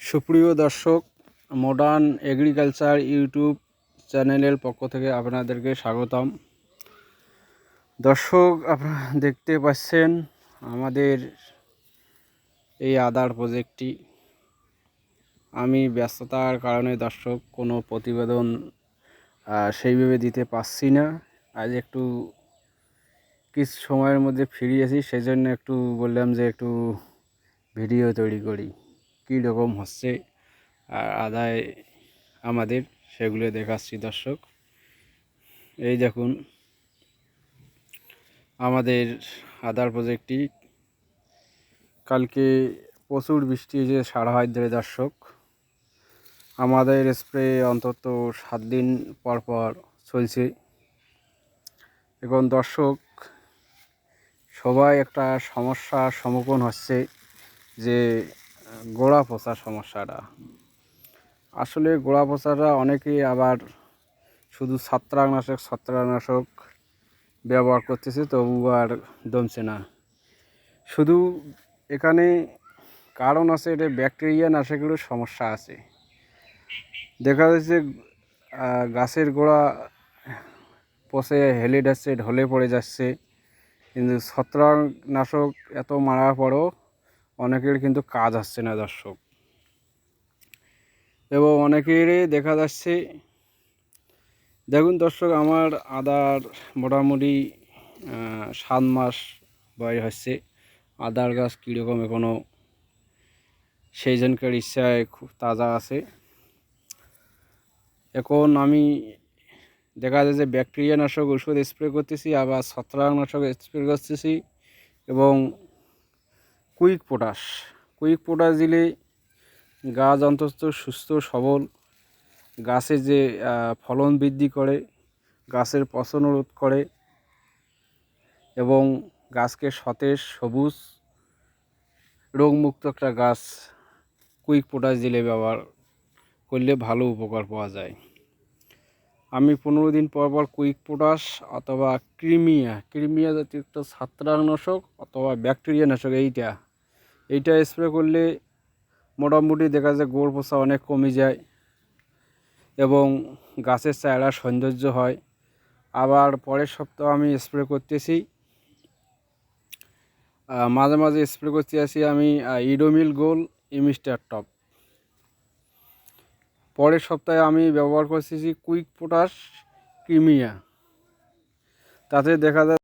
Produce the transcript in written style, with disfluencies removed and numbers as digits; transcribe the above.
সুপ্রিয় দর্শক, modern agriculture YouTube চ্যানেলের পক্ষ থেকে আপনাদেরকে স্বাগতম। দর্শক, আপনারা দেখতে পাচ্ছেন আমাদের এই আদার প্রজেক্টটি। আমি ব্যস্ততার কারণে দর্শক কোনো প্রতিবেদন সেইভাবে দিতে পারছি না। আজ একটু কিছু সময়ের মধ্যে ফিরে আসি, সেই জন্য একটু বললাম যে একটু ভিডিও তৈরি করি, কী রকম হচ্ছে আদায় আমাদের, সেগুলো দেখাচ্ছি দর্শক। এই দেখুন আমাদের আদার প্রজেক্টটি। কালকে প্রচুর বৃষ্টি যে সারা হয় ধরে দর্শক, আমাদের স্প্রে অন্তত 7 দিন পর পর চলছে। এখন দর্শক সবাই একটা সমস্যার সম্মুখীন হচ্ছে, যে গোড়া পচা সমস্যাটা। আসলে গোড়া পচাটা অনেকেই আবার শুধু ছত্রাকনাশক ব্যবহার করতেছে, তবু আর দমছে না। শুধু এখানে কারণ আছে, এটা ব্যাকটেরিয়া নাশকেরও সমস্যা আছে। দেখা যাচ্ছে গাছের গোড়া পচে হেলে যাচ্ছে, ঢলে পড়ে যাচ্ছে, কিন্তু ছত্রাকনাশক এত মারার পরও অনেকের কিন্তু কাজ হচ্ছে না দর্শক। এবং অনেকেরই দেখা যাচ্ছে, দেখুন দর্শক, আমার আদার মোটামুটি 7 মাস বয়স হচ্ছে। আদার গাছ কীরকম এখনও সেই জনকার ইচ্ছায় খুব তাজা আছে। এখন আমি দেখা যায় যে ব্যাকটেরিয়া নাশক ওষুধ স্প্রে করতেছি, আবার ছত্রাকনাশক স্প্রে করতেছি, এবং কুইক পটাশ দিলে গাছ অন্তত সুস্থ সবল, গাছের যে ফলন বৃদ্ধি করে, গাছের পচন রোধ করে, এবং গাছকে সতেজ সবুজ রোগমুক্ত একটা গাছ কুইক পটাশ দিলে ব্যবহার করলে ভালো উপকার পাওয়া যায়। আমি 15 দিন পর পর কুইক পটাশ অথবা ক্রিমিয়া জাতীয় একটা ছত্রাকনাশক অথবা ব্যাকটেরিয়া নাশক এইটা স্প্রে করলে মোটামুটি দেখা যায় গোড় পচা অনেক কমে যায়, এবং গাছের চেহারা সৌন্দর্য হয়। আবার পরের সপ্তাহ আমি স্প্রে করতেছি, মাঝে মাঝে স্প্রে করতে আসি আমি ইডোমিল গোল ইমিস্টার টপ। পরের সপ্তাহে আমি ব্যবহার করতেছি কুইক পটাশ ক্রিমিয়া। তাতে দেখা যায়